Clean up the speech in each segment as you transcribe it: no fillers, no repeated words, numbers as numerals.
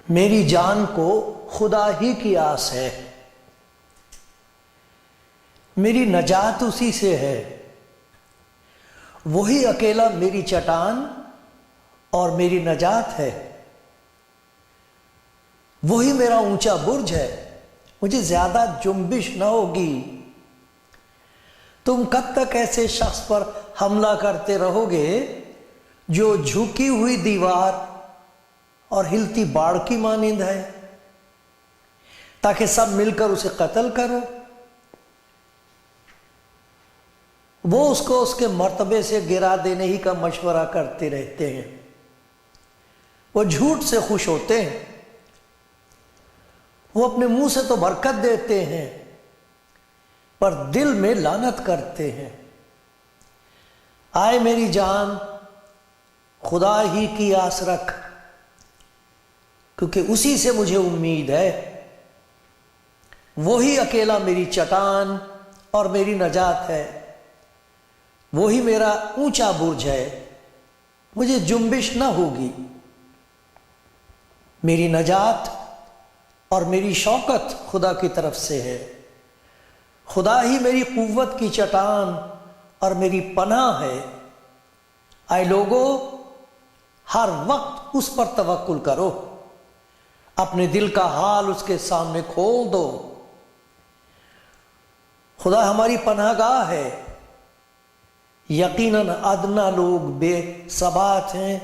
میری جان کو خدا ہی کی آس ہے، میری نجات اسی سے ہے، وہی اکیلا میری چٹان اور میری نجات ہے، وہی میرا اونچا برج ہے، مجھے زیادہ جنبش نہ ہوگی۔ تم کب تک ایسے شخص پر حملہ کرتے رہو گے جو جھکی ہوئی دیوار اور ہلتی باڑ کی مانند ہے، تاکہ سب مل کر اسے قتل کرو؟ وہ اس کو اس کے مرتبے سے گرا دینے ہی کا مشورہ کرتے رہتے ہیں، وہ جھوٹ سے خوش ہوتے ہیں، وہ اپنے منہ سے تو برکت دیتے ہیں پر دل میں لعنت کرتے ہیں۔ آئے میری جان، خدا ہی کی آس رکھ، کیونکہ اسی سے مجھے امید ہے، وہی اکیلا میری چٹان اور میری نجات ہے، وہی میرا اونچا برج ہے، مجھے جنبش نہ ہوگی۔ میری نجات اور میری شوکت خدا کی طرف سے ہے، خدا ہی میری قوت کی چٹان اور میری پناہ ہے۔ آئے لوگو، ہر وقت اس پر توکل کرو، اپنے دل کا حال اس کے سامنے کھول دو۔ خدا ہماری پناہ گاہ ہے۔ یقیناً ادنا لوگ بے ثبات ہیں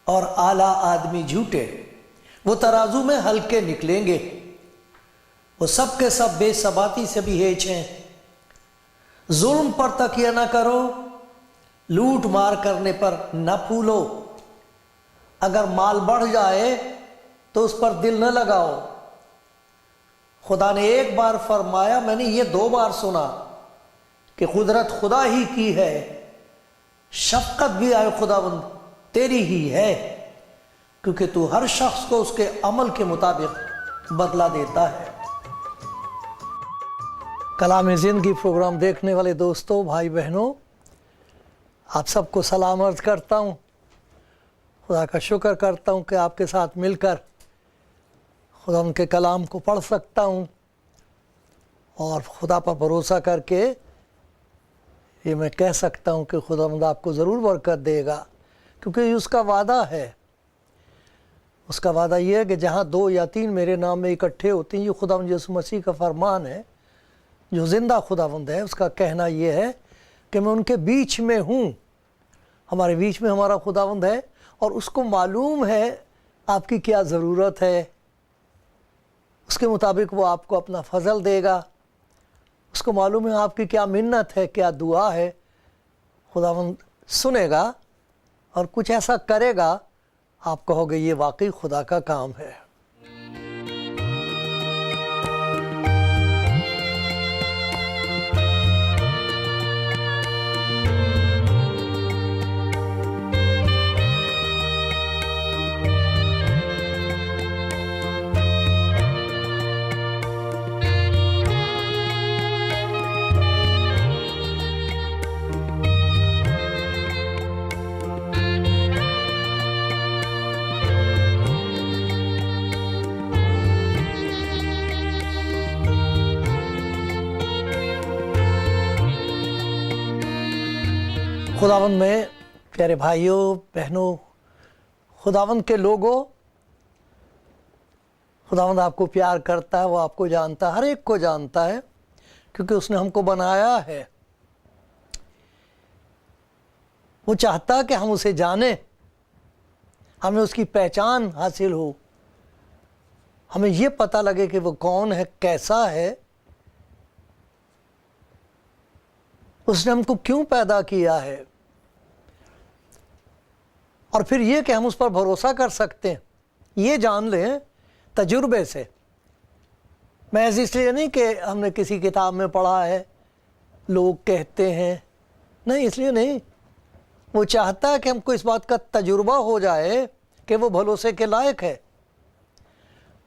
اور اعلیٰ آدمی جھوٹے، وہ ترازو میں ہلکے نکلیں گے، وہ سب کے سب بے ثباتی سے بھی ہیچ ہیں۔ ظلم پر تکیہ نہ کرو، لوٹ مار کرنے پر نہ پھولو۔ اگر مال بڑھ جائے تو اس پر دل نہ لگاؤ۔ خدا نے ایک بار فرمایا، میں نے یہ 2 بار سنا کہ قدرت خدا ہی کی ہے، شفقت بھی آئے خداوند تیری ہی ہے، کیونکہ تو ہر شخص کو اس کے عمل کے مطابق بدلہ دیتا ہے۔ کلام زندگی پروگرام دیکھنے والے دوستوں، بھائی بہنوں، آپ سب کو سلام عرض کرتا ہوں۔ خدا کا شکر کرتا ہوں کہ آپ کے ساتھ مل کر خدا ان کے کلام کو پڑھ سکتا ہوں، اور خدا پر بھروسہ کر کے یہ میں کہہ سکتا ہوں کہ خداوند آپ کو ضرور برکت دے گا، کیونکہ یہ اس کا وعدہ ہے۔ اس کا وعدہ یہ ہے کہ جہاں 2 یا 3 میرے نام میں اکٹھے ہوتے ہیں، یہ خداوند یسوع مسیح کا فرمان ہے، جو زندہ خداوند ہے۔ اس کا کہنا یہ ہے کہ میں ان کے بیچ میں ہوں۔ ہمارے بیچ میں ہمارا خداوند ہے، اور اس کو معلوم ہے آپ کی کیا ضرورت ہے، اس کے مطابق وہ آپ کو اپنا فضل دے گا۔ اس کو معلوم ہے آپ کی کیا منت ہے، کیا دعا ہے، خداوند سنے گا اور کچھ ایسا کرے گا، آپ کہو گے یہ واقعی خدا کا کام ہے۔ خداوند میں پیارے بھائیوں بہنوں، خداوند کے لوگوں، خداوند آپ کو پیار کرتا ہے، وہ آپ کو جانتا ہے، ہر ایک کو جانتا ہے، کیونکہ اس نے ہم کو بنایا ہے۔ وہ چاہتا ہے کہ ہم اسے جانیں، ہمیں اس کی پہچان حاصل ہو، ہمیں یہ پتہ لگے کہ وہ کون ہے، کیسا ہے، اس نے ہم کو کیوں پیدا کیا ہے، اور پھر یہ کہ ہم اس پر بھروسہ کر سکتے ہیں۔ یہ جان لیں تجربے سے محض اس لیے نہیں کہ ہم نے کسی کتاب میں پڑھا ہے، لوگ کہتے ہیں، نہیں، اس لیے نہیں، وہ چاہتا ہے کہ ہم کو اس بات کا تجربہ ہو جائے کہ وہ بھروسے کے لائق ہے۔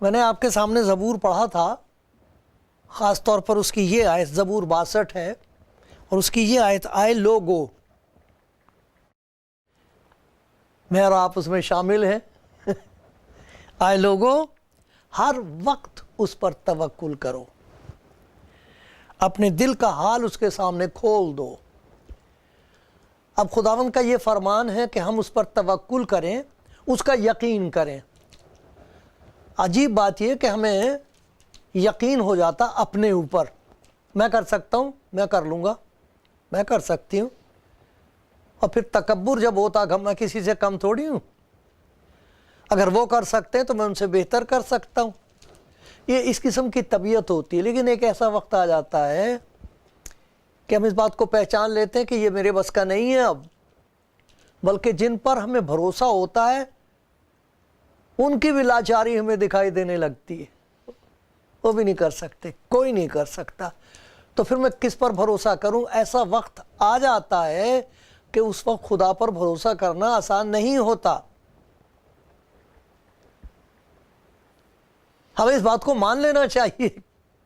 میں نے آپ کے سامنے زبور پڑھا تھا، خاص طور پر اس کی یہ آیت، زبور 62 ہے، اور اس کی یہ آیت، آئے لوگو، میں اور آپ اس میں شامل ہیں۔ آئے لوگو، ہر وقت اس پر توکل کرو، اپنے دل کا حال اس کے سامنے کھول دو۔ اب خداوند کا یہ فرمان ہے کہ ہم اس پر توکل کریں، اس کا یقین کریں۔ عجیب بات یہ کہ ہمیں یقین ہو جاتا اپنے اوپر، میں کر سکتا ہوں، میں کر لوں گا، میں کر سکتی ہوں، اور پھر تکبر جب ہوتا کہ میں کسی سے کم تھوڑی ہوں، اگر وہ کر سکتے ہیں تو میں ان سے بہتر کر سکتا ہوں۔ یہ اس قسم کی طبیعت ہوتی ہے، لیکن ایک ایسا وقت آ جاتا ہے کہ ہم اس بات کو پہچان لیتے ہیں کہ یہ میرے بس کا نہیں ہے اب، بلکہ جن پر ہمیں بھروسہ ہوتا ہے ان کی بھی لاچاری ہمیں دکھائی دینے لگتی ہے، وہ بھی نہیں کر سکتے، کوئی نہیں کر سکتا، تو پھر میں کس پر بھروسہ کروں؟ ایسا وقت آ جاتا ہے کہ اس وقت خدا پر بھروسہ کرنا آسان نہیں ہوتا۔ ہمیں اس بات کو مان لینا چاہیے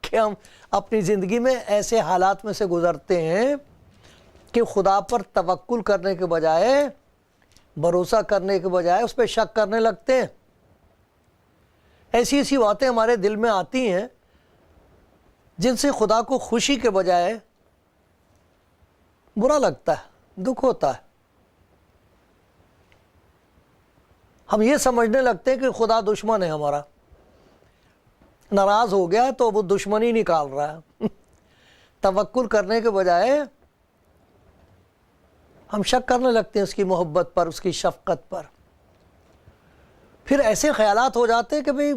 کہ ہم اپنی زندگی میں ایسے حالات میں سے گزرتے ہیں کہ خدا پر توکل کرنے کے بجائے، بھروسہ کرنے کے بجائے اس پہ شک کرنے لگتے ہیں۔ ایسی ایسی باتیں ہمارے دل میں آتی ہیں جن سے خدا کو خوشی کے بجائے برا لگتا ہے، دکھ ہوتا ہے۔ ہم یہ سمجھنے لگتے ہیں کہ خدا دشمن ہے ہمارا، ناراض ہو گیا ہے تو وہ دشمنی نکال رہا ہے۔ توکل کرنے کے بجائے ہم شک کرنے لگتے ہیں اس کی محبت پر، اس کی شفقت پر۔ پھر ایسے خیالات ہو جاتے ہیں کہ بھئی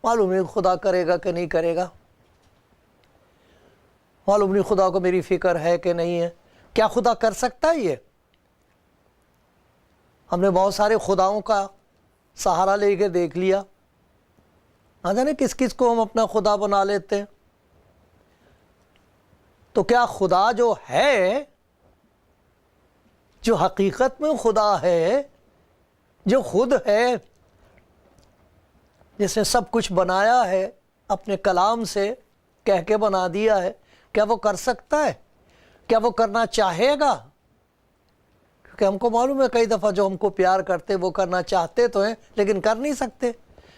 معلوم نہیں خدا کرے گا کہ نہیں کرے گا، معلوم نہیں خدا کو میری فکر ہے کہ نہیں ہے، کیا خدا کر سکتا ہے یہ؟ ہم نے بہت سارے خداؤں کا سہارا لے کے دیکھ لیا، نہ جانے کس کس کو ہم اپنا خدا بنا لیتے ہیں۔ تو کیا خدا جو ہے، جو حقیقت میں خدا ہے، جو خود ہے، جس نے سب کچھ بنایا ہے اپنے کلام سے کہہ کے بنا دیا ہے، کیا وہ کر سکتا ہے؟ کیا وہ کرنا چاہے گا؟ کیونکہ ہم کو معلوم ہے کئی دفعہ جو ہم کو پیار کرتے وہ کرنا چاہتے تو ہیں لیکن کر نہیں سکتے۔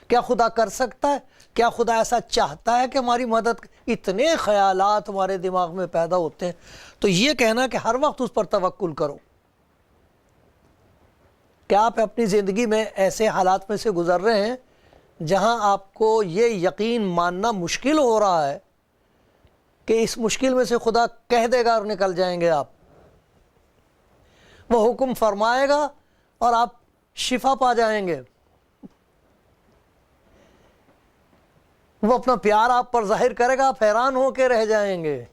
کیا خدا کر سکتا ہے؟ کیا خدا ایسا چاہتا ہے کہ ہماری مدد؟ اتنے خیالات ہمارے دماغ میں پیدا ہوتے ہیں۔ تو یہ کہنا کہ ہر وقت اس پر توکل کرو، کیا آپ اپنی زندگی میں ایسے حالات میں سے گزر رہے ہیں جہاں آپ کو یہ یقین ماننا مشکل ہو رہا ہے کہ اس مشکل میں سے خدا کہہ دے گا اور نکل جائیں گے آپ، وہ حکم فرمائے گا اور آپ شفا پا جائیں گے، وہ اپنا پیار آپ پر ظاہر کرے گا، آپ حیران ہو کے رہ جائیں گے،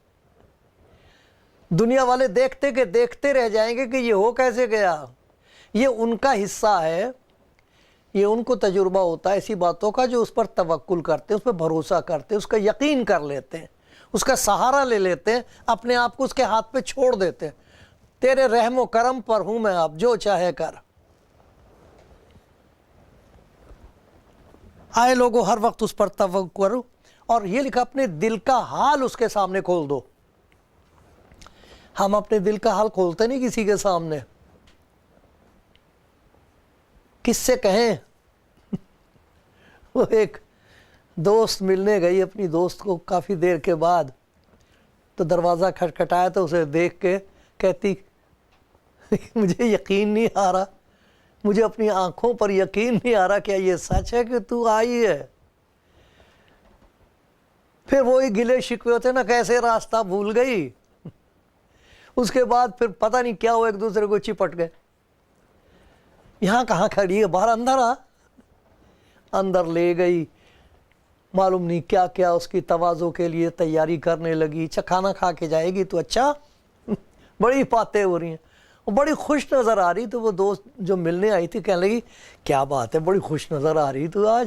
دنیا والے دیکھتے کہ دیکھتے رہ جائیں گے کہ یہ ہو کیسے گیا۔ یہ ان کا حصہ ہے، یہ ان کو تجربہ ہوتا ہے ایسی باتوں کا جو اس پر توکل کرتے ہیں، اس پر بھروسہ کرتے ہیں، اس کا یقین کر لیتے ہیں، اس کا سہارا لے لیتے ہیں، اپنے آپ کو اس کے ہاتھ پہ چھوڑ دیتے ہیں۔ تیرے رحم و کرم پر ہوں میں، اب جو چاہے کر۔ آئے لوگوں، ہر وقت اس پر توکل کرو، اور یہ لکھا اپنے دل کا حال اس کے سامنے کھول دو۔ ہم اپنے دل کا حال کھولتے نہیں کسی کے سامنے، کس سے کہیں؟ وہ ایک دوست ملنے گئی اپنی دوست کو کافی دیر کے بعد، تو دروازہ کھٹکھٹایا تو اسے دیکھ کے کہتی مجھے یقین نہیں آ رہا، مجھے اپنی آنکھوں پر یقین نہیں آ رہا، کیا یہ سچ ہے کہ تو آئی ہے؟ پھر وہی گلے شکوے ہوتے نا، کیسے راستہ بھول گئی۔ اس کے بعد پھر پتہ نہیں کیا ہوا، ایک دوسرے کو چپٹ گئے۔ یہاں کہاں کھڑی ہے، باہر اندر آ، اندر لے گئی، معلوم نہیں کیا کیا اس کی تواضع کے لیے تیاری کرنے لگی، اچھا کھانا کھا کے جائے گی تو اچھا، بڑی باتیں ہو رہی ہیں، وہ بڑی خوش نظر آ رہی۔ تو وہ دوست جو ملنے آئی تھی کہنے لگی کیا بات ہے، بڑی خوش نظر آ رہی تو آج۔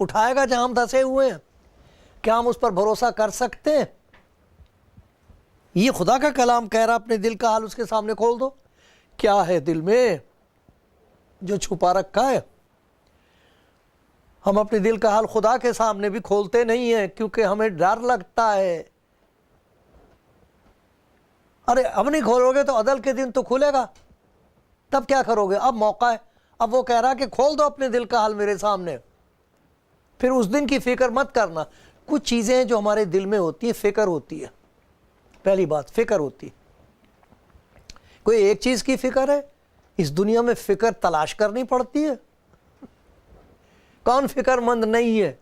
اٹھائے گا جہاں ہم دھسے ہوئے ہیں؟ کیا ہم اس پر بھروسہ کر سکتے ہیں؟ یہ خدا کا کلام کہہ رہا، اپنے دل کا حال اس کے سامنے کھول دو۔ کیا ہے دل میں جو چھپا رکھا ہے؟ ہم اپنے دل کا حال خدا کے سامنے بھی کھولتے نہیں ہیں کیونکہ ہمیں ڈر لگتا ہے۔ ارے اب نہیں کھولو گے تو عدل کے دن تو کھلے گا، تب کیا کرو گے؟ اب موقع ہے۔ اب وہ کہہ رہا کہ کھول دو اپنے دل کا حال میرے سامنے، پھر اس دن کی فکر مت کرنا۔ کچھ چیزیں ہیں جو ہمارے دل میں ہوتی ہیں، فکر ہوتی ہے۔ پہلی بات فکر ہوتی ہے، کوئی ایک چیز کی فکر ہے۔ اس دنیا میں فکر تلاش کرنی پڑتی ہے۔ کون فکر مند نہیں ہے؟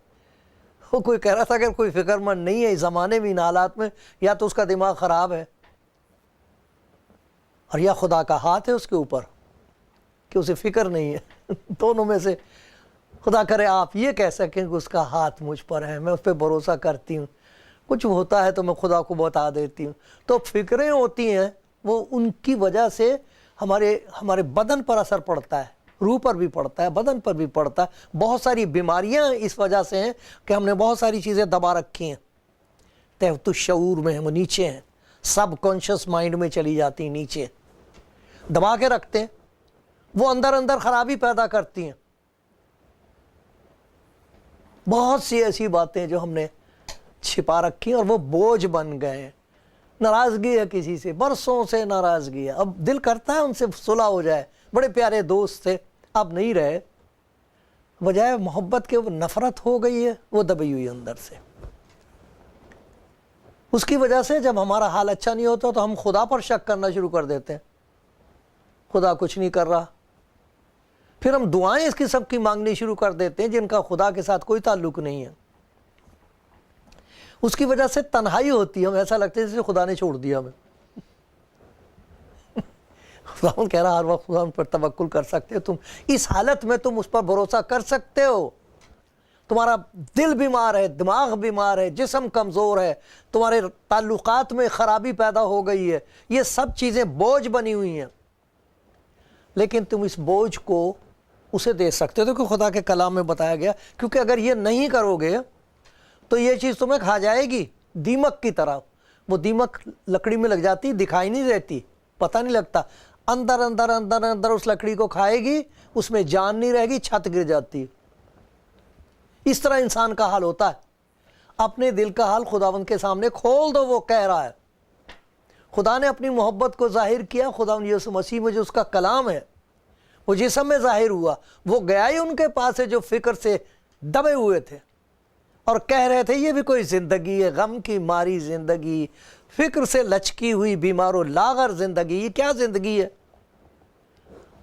وہ کوئی کہہ رہا تھا کہ کوئی فکر مند نہیں ہے اس زمانے میں، ان حالات میں، یا تو اس کا دماغ خراب ہے اور یا خدا کا ہاتھ ہے اس کے اوپر کہ اسے فکر نہیں ہے۔ دونوں میں سے خدا کرے آپ یہ کہہ سکیں کہ اس کا ہاتھ مجھ پر ہے، میں اس پہ بھروسہ کرتی ہوں، کچھ ہوتا ہے تو میں خدا کو بتا دیتی ہوں۔ تو فکریں ہوتی ہیں، وہ ان کی وجہ سے ہمارے بدن پر اثر پڑتا ہے، روح پر بھی پڑتا ہے، بدن پر بھی پڑتا ہے۔ بہت ساری بیماریاں اس وجہ سے ہیں کہ ہم نے بہت ساری چیزیں دبا رکھی ہیں، تحت الشعور میں، وہ نیچے ہیں، سب کانشس مائنڈ میں چلی جاتی ہیں، نیچے دبا کے رکھتے ہیں، وہ اندر اندر خرابی پیدا کرتی ہیں۔ بہت سی ایسی باتیں جو ہم نے چھپا رکھی اور وہ بوجھ بن گئے۔ ناراضگی ہے کسی سے، برسوں سے ناراضگی ہے، اب دل کرتا ہے ان سے صلح ہو جائے، بڑے پیارے دوست تھے، اب نہیں رہے، بجائے محبت کے وہ نفرت ہو گئی ہے، وہ دبی ہوئی اندر سے۔ اس کی وجہ سے جب ہمارا حال اچھا نہیں ہوتا تو ہم خدا پر شک کرنا شروع کر دیتے ہیں، خدا کچھ نہیں کر رہا۔ پھر ہم دعائیں اس قسم کی مانگنی شروع کر دیتے ہیں جن کا خدا کے ساتھ کوئی تعلق نہیں ہے۔ اس کی وجہ سے تنہائی ہوتی ہے، ہمیں ایسا لگتا ہے جیسے خدا نے چھوڑ دیا ہمیں۔ خدا کہہ رہا ہر وقت خدا ان پر توکل کر سکتے ہو، تم اس حالت میں تم اس پر بھروسہ کر سکتے ہو۔ تمہارا دل بیمار ہے، دماغ بیمار ہے، جسم کمزور ہے، تمہارے تعلقات میں خرابی پیدا ہو گئی ہے، یہ سب چیزیں بوجھ بنی ہوئی ہیں، لیکن تم اس بوجھ کو اسے دے سکتے ہو، کیونکہ خدا کے کلام میں بتایا گیا، کیونکہ اگر یہ نہیں کرو گے تو یہ چیز تمہیں کھا جائے گی دیمک کی طرح۔ وہ دیمک لکڑی میں لگ جاتی، دکھائی نہیں دیتی، پتہ نہیں لگتا، اندر اندر اندر اندر اس لکڑی کو کھائے گی، اس میں جان نہیں رہے گی، چھت گر جاتی۔ اس طرح انسان کا حال ہوتا ہے۔ اپنے دل کا حال خداوند کے سامنے کھول دو، وہ کہہ رہا ہے۔ خدا نے اپنی محبت کو ظاہر کیا، خداوند یسوع مسیح میں جو اس کا کلام ہے وہ جسم میں ظاہر ہوا، وہ گیا ہی ان کے پاس ہے جو فکر سے دبے ہوئے تھے اور کہہ رہے تھے یہ بھی کوئی زندگی ہے، غم کی ماری زندگی، فکر سے لچکی ہوئی بیمار و لاغر زندگی، یہ کیا زندگی ہے؟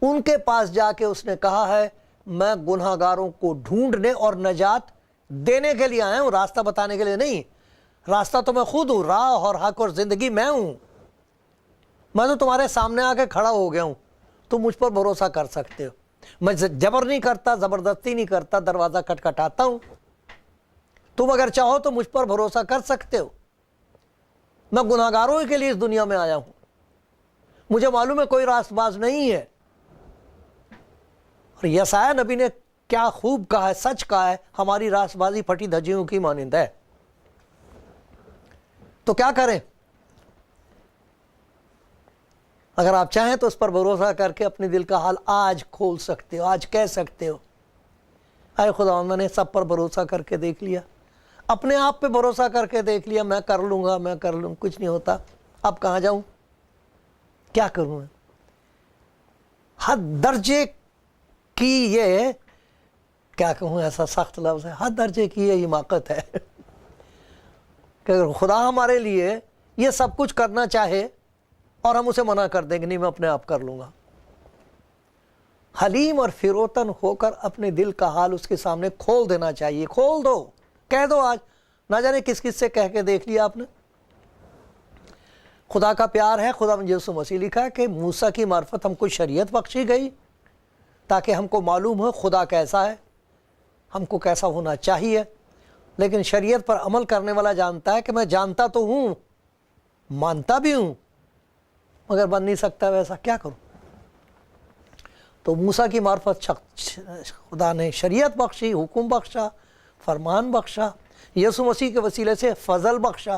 ان کے پاس جا کے اس نے کہا ہے میں گناہ گاروں کو ڈھونڈنے اور نجات دینے کے لیے آیا ہوں، راستہ بتانے کے لیے نہیں۔ راستہ تو میں خود ہوں، راہ اور حق اور زندگی میں ہوں۔ میں تو تمہارے سامنے آ کے کھڑا ہو گیا ہوں، تم مجھ پر بھروسہ کر سکتے ہو۔ میں جبر نہیں کرتا، زبردستی نہیں کرتا، دروازہ کھٹکھٹاتا ہوں، تم اگر چاہو تو مجھ پر بھروسہ کر سکتے ہو۔ میں گناہ گاروں کے لیے اس دنیا میں آیا ہوں، مجھے معلوم ہے کوئی راست باز نہیں ہے۔ اور یسایہ نبی نے کیا خوب کہا ہے، سچ کہا ہے، ہماری راست بازی پھٹی دھجیوں کی مانند ہے۔ تو کیا کریں؟ اگر آپ چاہیں تو اس پر بھروسہ کر کے اپنے دل کا حال آج کھول سکتے ہو، آج کہہ سکتے ہو اے خدا میں نے سب پر بھروسہ کر کے دیکھ لیا، اپنے آپ پہ بھروسہ کر کے دیکھ لیا، میں کر لوں گا، میں کر لوں، کچھ نہیں ہوتا، اب کہاں جاؤں، کیا کروں میں؟ حد درجے کی یہ کیا کہوں، ایسا سخت لفظ ہے، حد درجے کی یہ حماقت ہے کہ اگر خدا ہمارے لیے یہ سب کچھ کرنا چاہے اور ہم اسے منع کر دیں کہ نہیں میں اپنے آپ کر لوں گا۔ حلیم اور فروتن ہو کر اپنے دل کا حال اس کے سامنے کھول دینا چاہیے، کھول دو، کہہ دو آج، نہ جانے کس کس سے کہہ کے دیکھ لیا آپ نے۔ خدا کا پیار ہے، خدا یسوع مسیح لکھا ہے کہ موسیٰ کی معرفت ہم کو شریعت بخشی گئی تاکہ ہم کو معلوم ہو خدا کیسا ہے، ہم کو کیسا ہونا چاہیے۔ لیکن شریعت پر عمل کرنے والا جانتا ہے کہ میں جانتا تو ہوں، مانتا بھی ہوں، مگر بن نہیں سکتا ویسا، کیا کروں؟ تو موسیٰ کی معرفت خدا نے شریعت بخشی، حکم بخشا، فرمان بخشا، یسوع مسیح کے وسیلے سے فضل بخشا۔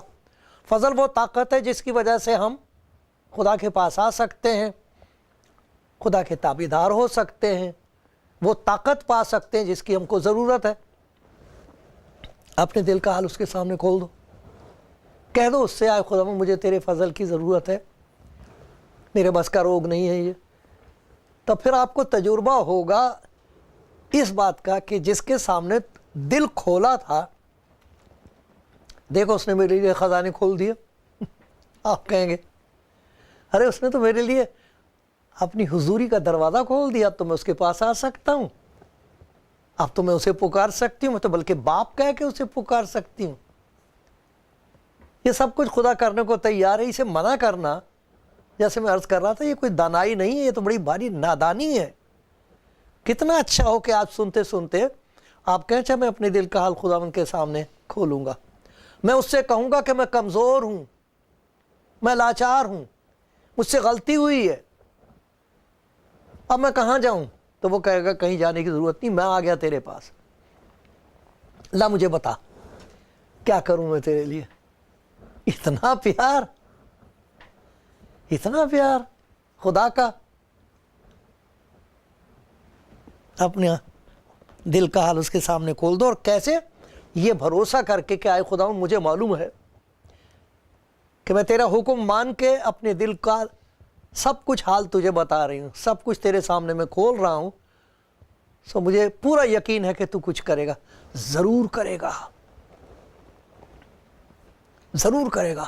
فضل وہ طاقت ہے جس کی وجہ سے ہم خدا کے پاس آ سکتے ہیں، خدا کے تابعدار ہو سکتے ہیں، وہ طاقت پا سکتے ہیں جس کی ہم کو ضرورت ہے۔ اپنے دل کا حال اس کے سامنے کھول دو، کہہ دو اس سے، آئے خدا مجھے تیرے فضل کی ضرورت ہے، میرے بس کا روگ نہیں ہے یہ۔ تب پھر آپ کو تجربہ ہوگا اس بات کا کہ جس کے سامنے دل کھولا تھا، دیکھو اس نے میرے لیے خزانے کھول دیے۔ آپ کہیں گے ارے اس نے تو میرے لیے اپنی حضوری کا دروازہ کھول دیا، اب تو میں اس کے پاس آ سکتا ہوں، اب تو میں اسے پکار سکتی ہوں، میں تو بلکہ باپ کہہ کے اسے پکار سکتی ہوں۔ یہ سب کچھ خدا کرنے کو تیار ہے، اسے منع کرنا، جیسے میں عرض کر رہا تھا، یہ کوئی دانائی نہیں ہے، یہ تو بڑی بھاری نادانی ہے۔ کتنا اچھا ہو کہ آج سنتے سنتے آپ کہیں اچھا میں اپنے دل کا حال خداوند کے سامنے کھولوں گا، میں اس سے کہوں گا کہ میں کمزور ہوں، میں لاچار ہوں، مجھ سے غلطی ہوئی ہے، اب میں کہاں جاؤں؟ تو وہ کہے گا کہیں جانے کی ضرورت نہیں، میں آ گیا تیرے پاس، لا مجھے بتا کیا کروں میں تیرے لیے۔ اتنا پیار، اتنا پیار خدا کا۔ اپنے دل کا حال اس کے سامنے کھول دو، اور کیسے؟ یہ بھروسہ کر کے کہ آئے خدا مجھے معلوم ہے کہ میں تیرا حکم مان کے اپنے دل کا سب کچھ حال تجھے بتا رہی ہوں، سب کچھ تیرے سامنے میں کھول رہا ہوں، سو مجھے پورا یقین ہے کہ تو کچھ کرے گا، ضرور کرے گا، ضرور کرے گا۔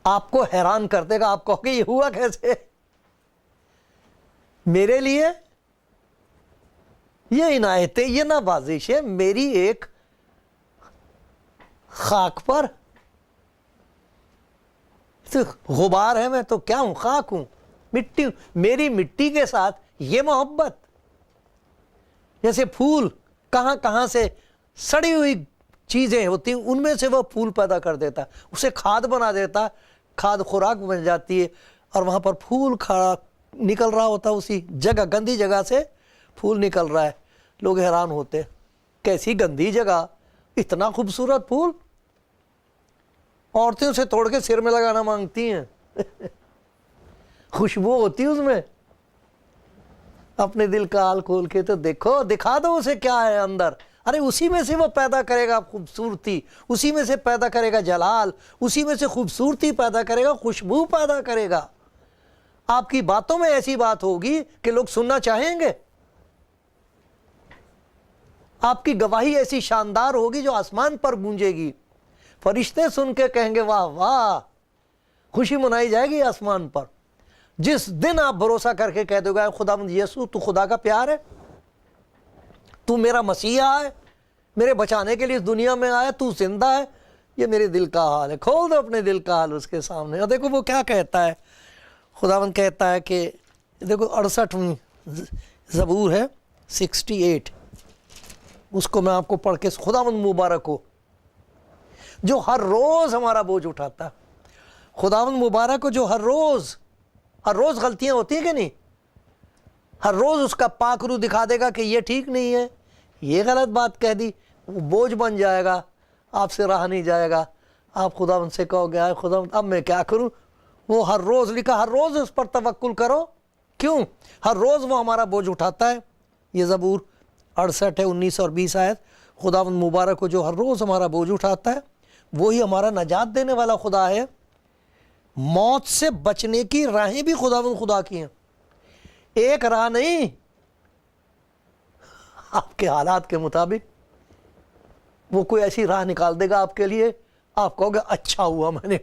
آپ کو حیران کر دے گا، آپ کہو گے یہ ہوا کیسے؟ میرے لیے یہ عنایتیں، یہ نوازشیں میری ایک خاک پر، غبار ہے، میں تو کیا ہوں؟ خاک ہوں، مٹی ہوں، میری مٹی کے ساتھ یہ محبت۔ جیسے پھول کہاں کہاں سے سڑی ہوئی چیزیں ہوتی ہیں، ان میں سے وہ پھول پیدا کر دیتا، اسے کھاد بنا دیتا، کھاد خوراک بن جاتی ہے، اور وہاں پر پھول کھڑا نکل رہا ہوتا، اسی جگہ گندی جگہ سے پھول نکل رہا ہے۔ لوگ حیران ہوتے کیسی گندی جگہ اتنا خوبصورت پھول، عورتیں اسے توڑ کے سر میں لگانا مانگتی ہیں، خوشبو ہوتی اس میں۔ اپنے دل کا حال کھول کے تو دیکھو، دکھا دو اسے کیا ہے اندر، ارے اسی میں سے وہ پیدا کرے گا خوبصورتی، اسی میں سے پیدا کرے گا جلال، اسی میں سے خوبصورتی پیدا کرے گا، خوشبو پیدا کرے گا۔ آپ کی باتوں میں ایسی بات ہوگی کہ لوگ سننا چاہیں گے، آپ کی گواہی ایسی شاندار ہوگی جو آسمان پر گونجے گی، فرشتے سن کے کہیں گے واہ واہ، خوشی منائی جائے گی آسمان پر۔ جس دن آپ بھروسہ کر کے کہہ دو گے خداوند یسوع تو خدا کا پیار ہے، تو میرا مسیحا ہے، میرے بچانے کے لیے اس دنیا میں آیا، تو زندہ ہے، یہ میرے دل کا حال ہے۔ کھول دو اپنے دل کا حال اس کے سامنے، اور دیکھو وہ کیا کہتا ہے۔ خداوند کہتا ہے کہ دیکھو 68ویں زبور ہے 68، اس کو میں آپ کو پڑھ کے، خداوند مبارک ہو جو ہر روز ہمارا بوجھ اٹھاتا ہے۔ خداوند مبارک ہو جو ہر روز غلطیاں ہوتی ہیں کہ نہیں، ہر روز اس کا پاک روح دکھا دے گا کہ یہ ٹھیک نہیں ہے، یہ غلط بات کہہ دی، وہ بوجھ بن جائے گا، آپ سے رہا نہیں جائے گا۔ آپ خداوند سے کہو گے خداوند اب میں کیا کروں؟ وہ ہر روز لکھا، ہر روز اس پر توکل کرو، کیوں؟ ہر روز وہ ہمارا بوجھ اٹھاتا ہے۔ یہ زبور 68 ہے 19 اور 20 آیت۔ خداوند مبارک ہو جو ہر روز ہمارا بوجھ اٹھاتا ہے، وہی ہمارا نجات دینے والا خدا ہے۔ موت سے بچنے کی راہیں بھی خداوند خدا کی ہیں، ایک راہ نہیں، آپ کے حالات کے مطابق وہ کوئی ایسی راہ نکال دے گا آپ کے لیے، آپ کہو گے اچھا ہوا میں نے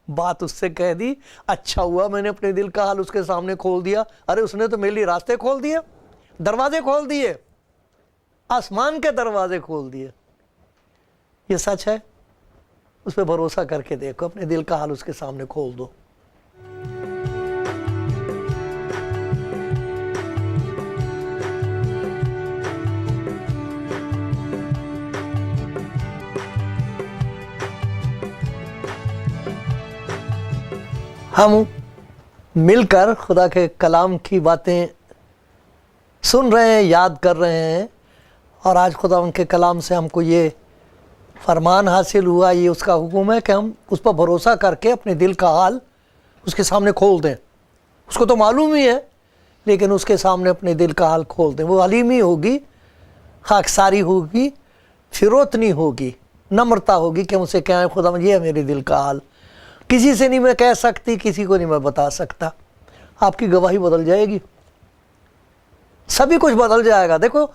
بات اس سے کہہ دی، اچھا ہوا میں نے اپنے دل کا حال اس کے سامنے کھول دیا۔ ارے اس نے تو میرے لیے راستے کھول دیے، دروازے کھول دیے، آسمان کے دروازے کھول دیے۔ یہ سچ ہے، اس پہ بھروسہ کر کے دیکھو، اپنے دل کا حال اس کے سامنے کھول دو۔ ہم مل کر خدا کے کلام کی باتیں سن رہے ہیں، یاد کر رہے ہیں، اور آج خدا ان کے کلام سے ہم کو یہ فرمان حاصل ہوا، یہ اس کا حکم ہے کہ ہم اس پر بھروسہ کر کے اپنے دل کا حال اس کے سامنے کھول دیں. اس کو تو معلوم ہی ہے، لیکن اس کے سامنے اپنے دل کا حال کھول دیں. وہ حلیمی ہوگی، خاکساری ہوگی، فروتنی ہوگی، نمرتا ہوگی کہ ہم سے کیا ہے خدا یہ ہے میرے دل کا حال. کسی سے نہیں میں کہہ سکتی، کسی کو نہیں میں بتا سکتا. آپ کی گواہی بدل جائے گی، سبھی کچھ بدل جائے گا. دیکھو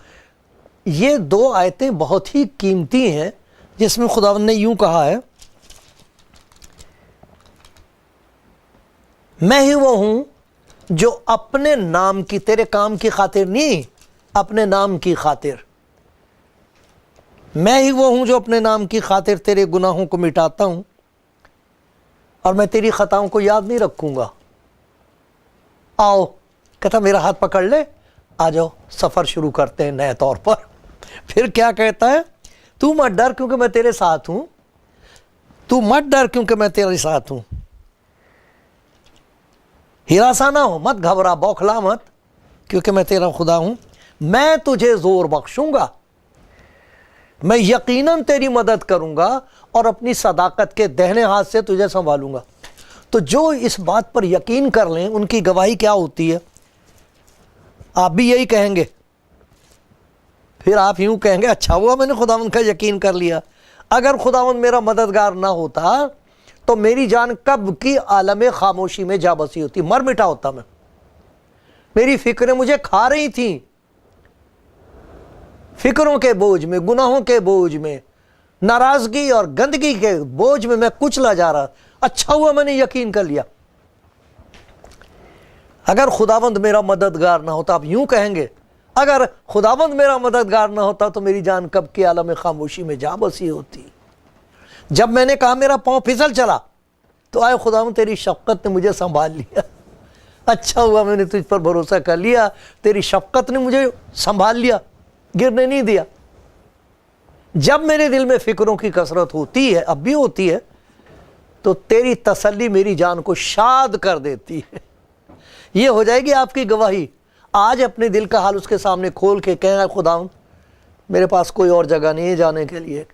یہ 2 آیتیں بہت ہی قیمتی ہیں جس میں خداوند نے یوں کہا ہے، میں ہی وہ ہوں جو اپنے نام کی، تیرے کام کی خاطر نہیں، اپنے نام کی خاطر، میں ہی وہ ہوں جو اپنے نام کی خاطر تیرے گناہوں کو مٹاتا ہوں اور میں تیری خطاؤں کو یاد نہیں رکھوں گا. آؤ، کہتا میرا ہاتھ پکڑ لے، آ جاؤ سفر شروع کرتے ہیں نئے طور پر. پھر کیا کہتا ہے، تو مت ڈر کیونکہ میں تیرے ساتھ ہوں، تو مت ڈر کیونکہ میں تیرے ساتھ ہوں. ہراساں نہ ہو، مت گھبرا، بوکھلا مت، کیونکہ میں تیرا خدا ہوں. میں تجھے زور بخشوں گا، میں یقیناً تیری مدد کروں گا اور اپنی صداقت کے دہنے ہاتھ سے تجھے سنبھالوں گا. تو جو اس بات پر یقین کر لیں ان کی گواہی کیا ہوتی ہے؟ آپ بھی یہی کہیں گے. پھر آپ یوں کہیں گے، اچھا ہوا میں نے خداوند کا یقین کر لیا. اگر خداوند میرا مددگار نہ ہوتا تو میری جان کب کی عالم خاموشی میں جا بسی ہوتی، مر مٹا ہوتا میں. میری فکریں مجھے کھا رہی تھیں، فکروں کے بوجھ میں، گناہوں کے بوجھ میں، ناراضگی اور گندگی کے بوجھ میں کچلا جا رہا. اچھا ہوا میں نے یقین کر لیا. اگر خداوند میرا مددگار نہ ہوتا، آپ یوں کہیں گے، اگر خداوند میرا مددگار نہ ہوتا تو میری جان کب کی عالم خاموشی میں جا بسی ہوتی. جب میں نے کہا میرا پاؤں پھسل چلا تو آئے خداوند تیری شفقت نے مجھے سنبھال لیا. اچھا ہوا میں نے تجھ پر بھروسہ کر لیا، تیری شفقت نے مجھے سنبھال لیا، گرنے نہیں دیا. جب میرے دل میں فکروں کی کثرت ہوتی ہے، اب بھی ہوتی ہے، تو تیری تسلی میری جان کو شاد کر دیتی ہے. یہ ہو جائے گی آپ کی گواہی. آج اپنے دل کا حال اس کے سامنے کھول کے کہنا، خداوند میرے پاس کوئی اور جگہ نہیں ہے جانے کے لیے،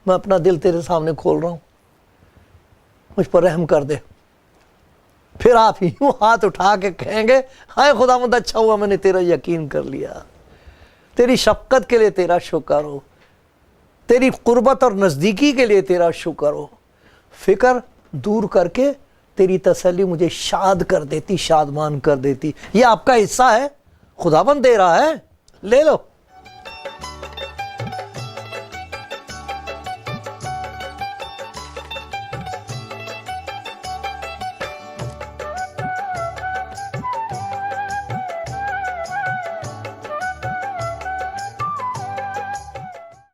میں اپنا دل تیرے سامنے کھول رہا ہوں، مجھ پر رحم کر دے. پھر آپ یوں ہاتھ اٹھا کے کہیں گے، ہائے خداوند اچھا ہوا میں نے تیرا یقین کر لیا. تیری شفقت کے لیے تیرا شکر ہو، تیری قربت اور نزدیکی کے لیے تیرا شکر ہو. فکر دور کر کے تیری تسلی مجھے شاد کر دیتی، شادمان کر دیتی. یہ آپ کا حصہ ہے، خداوند دے رہا ہے، لے لو.